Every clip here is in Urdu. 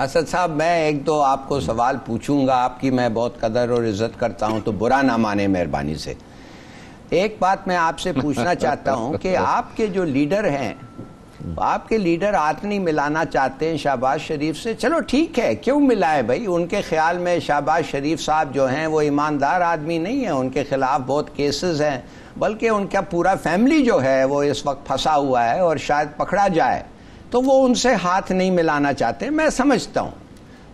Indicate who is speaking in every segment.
Speaker 1: اسد صاحب میں ایک دو آپ کو سوال پوچھوں گا، آپ کی میں بہت قدر اور عزت کرتا ہوں تو برا نہ مانے مہربانی سے۔ ایک بات میں آپ سے پوچھنا چاہتا ہوں کہ آپ کے جو لیڈر ہیں، آپ کے لیڈر ہاتھ نہیں ملانا چاہتے ہیں شہباز شریف سے، چلو ٹھیک ہے، کیوں ملائے بھائی؟ ان کے خیال میں شہباز شریف صاحب جو ہیں وہ ایماندار آدمی نہیں ہیں، ان کے خلاف بہت کیسز ہیں، بلکہ ان کا پورا فیملی جو ہے وہ اس وقت پھنسا ہوا ہے اور شاید پکڑا جائے، تو وہ ان سے ہاتھ نہیں ملانا چاہتے، میں سمجھتا ہوں۔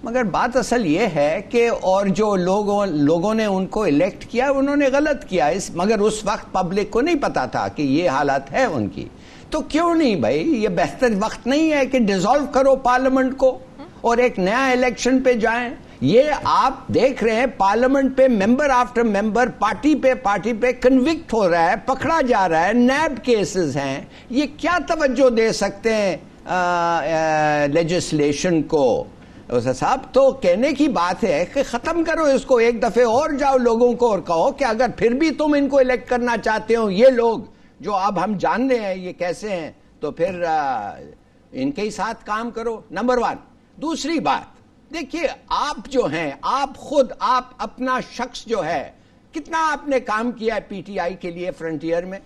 Speaker 1: مگر بات اصل یہ ہے کہ اور جو لوگوں نے ان کو الیکٹ کیا انہوں نے غلط کیا، مگر اس وقت پبلک کو نہیں پتا تھا کہ یہ حالت ہے ان کی، تو کیوں نہیں بھائی یہ بہتر وقت نہیں ہے کہ ڈیزالو کرو پارلیمنٹ کو اور ایک نیا الیکشن پہ جائیں؟ یہ آپ دیکھ رہے ہیں پارلیمنٹ پہ ممبر آفٹر ممبر پارٹی پہ کنوکٹ ہو رہا ہے، پکڑا جا رہا ہے، نیب کیسز ہیں، یہ کیا توجہ دے سکتے ہیں لیجسلیشن کو؟ صاحب تو کہنے کی بات ہے کہ ختم کرو اس کو، ایک دفعہ اور جاؤ لوگوں کو اور کہو کہ اگر پھر بھی تم ان کو الیکٹ کرنا چاہتے ہو، یہ لوگ جو اب ہم جان رہے ہیں یہ کیسے ہیں، تو پھر ان کے ہی ساتھ کام کرو، نمبر 1۔ دوسری بات دیکھیے، آپ جو ہیں، آپ خود، آپ اپنا شخص جو ہے، کتنا آپ نے کام کیا ہے پی ٹی آئی کے لیے فرنٹیئر میں؟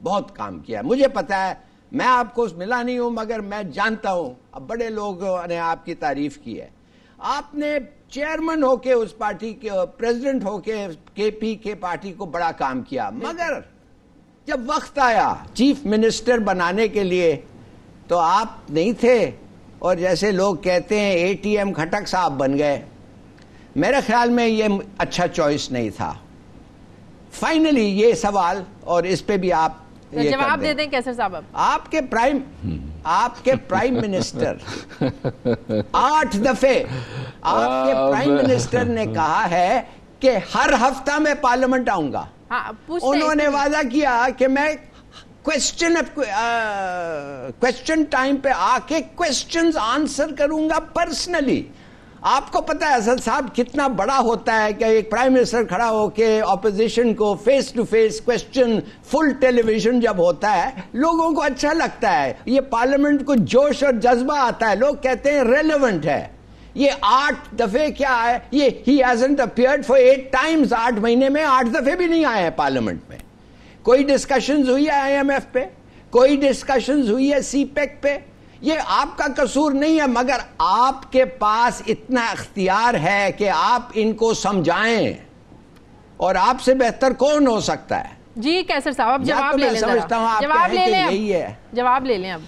Speaker 1: بہت کام کیا ہے، مجھے پتا ہے، میں آپ کو ملا نہیں ہوں مگر میں جانتا ہوں، اب بڑے لوگوں نے آپ کی تعریف کی ہے۔ آپ نے چیئرمین ہو کے اس پارٹی کے، پریزیڈنٹ ہو کے کے پی کے پارٹی کو بڑا کام کیا، مگر جب وقت آیا چیف منسٹر بنانے کے لیے تو آپ نہیں تھے، اور جیسے لوگ کہتے ہیں اے ٹی ایم کھٹک صاحب بن گئے۔ میرے خیال میں یہ اچھا چوائس نہیں تھا۔ فائنلی یہ سوال، اور اس پہ بھی آپ
Speaker 2: جواب دے دیں کیسر صاحب،
Speaker 1: آپ کے پرائم منسٹر 8 دفعے آپ کے پرائم منسٹر نے کہا ہے کہ ہر ہفتہ میں پارلیمنٹ آؤں گا۔ انہوں نے وعدہ کیا کہ میں کوسچن ٹائم پہ آ کے کوسچنز آنسر کروں گا پرسنلی۔ آپ کو پتا ہے اسد صاحب کتنا بڑا ہوتا ہے کہ ایک پرائم منسٹر کھڑا ہو کے اپوزیشن کو face to face question, full television جب ہوتا ہے لوگوں کو اچھا لگتا ہے، یہ پارلیمنٹ کو جوش اور جذبہ آتا ہے، لوگ کہتے ہیں ریلیونٹ ہے۔ یہ 8 دفعے کیا ہے، یہ he hasn't appeared for 8 times، 8 مہینے میں 8 دفعے بھی نہیں آئے ہیں پارلیمنٹ میں۔ کوئی ڈسکشنز ہوئی ہے IMF پہ، کوئی ڈسکشنز ہوئی ہے سی پیک پہ، یہ آپ کا قصور نہیں ہے، مگر آپ کے پاس اتنا اختیار ہے کہ آپ ان کو سمجھائیں، اور آپ سے بہتر کون ہو سکتا ہے؟
Speaker 2: جی کیسر صاحب اب جواب لے لیں، جواب لے لیں اب۔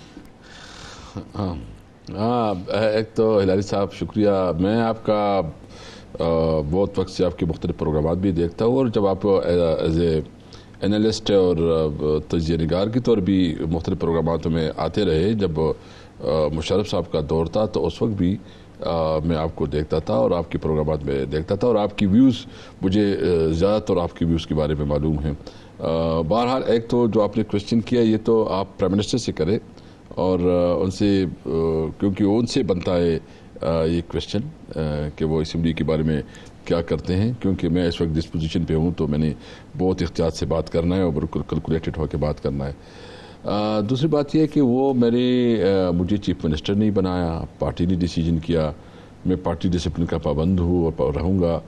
Speaker 3: ایک تو ہلاری صاحب شکریہ، میں آپ کا بہت وقت سے آپ کے مختلف پروگرامات بھی دیکھتا ہوں، اور جب آپ ایز اے اینالسٹ اور تجزیہ نگار کے طور بھی مختلف پروگراماتوں میں آتے رہے، جب مشرف صاحب کا دور تھا تو اس وقت بھی میں آپ کو دیکھتا تھا اور آپ کے پروگرامات میں دیکھتا تھا، اور آپ کی ویوز مجھے زیادہ تر آپ کی ویوز کے بارے میں معلوم ہیں۔ بہرحال ایک تو جو آپ نے کوشچن کیا یہ تو آپ پرائم منسٹر سے کریں، اور ان سے، کیونکہ ان سے بنتا ہے یہ کوشچن کہ وہ اسمبلی کے بارے میں کیا کرتے ہیں، کیونکہ میں اس وقت جس پوزیشن پہ ہوں تو میں نے بہت احتیاط سے بات کرنا ہے اور بالکل کیلکولیٹڈ ہو کے بات کرنا ہے۔ دوسری بات یہ ہے کہ وہ مجھے چیف منسٹر نہیں بنایا، پارٹی نے ڈیسیجن کیا، میں پارٹی ڈسپلن کا پابند ہوں اور رہوں گا۔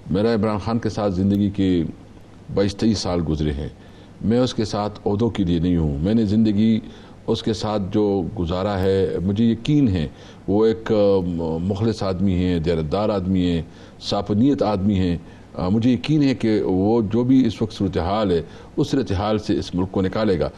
Speaker 3: میرا عمران خان کے ساتھ زندگی کے 22-23 سال گزرے ہیں، میں اس کے ساتھ عہدوں کے لیے نہیں ہوں، میں نے زندگی اس کے ساتھ جو گزارا ہے، مجھے یقین ہے وہ ایک مخلص آدمی ہیں، دیانتدار آدمی ہیں، صاف نیت آدمی ہیں، مجھے یقین ہے کہ وہ جو بھی اس وقت صورتحال ہے اس صورتحال سے اس ملک کو نکالے گا۔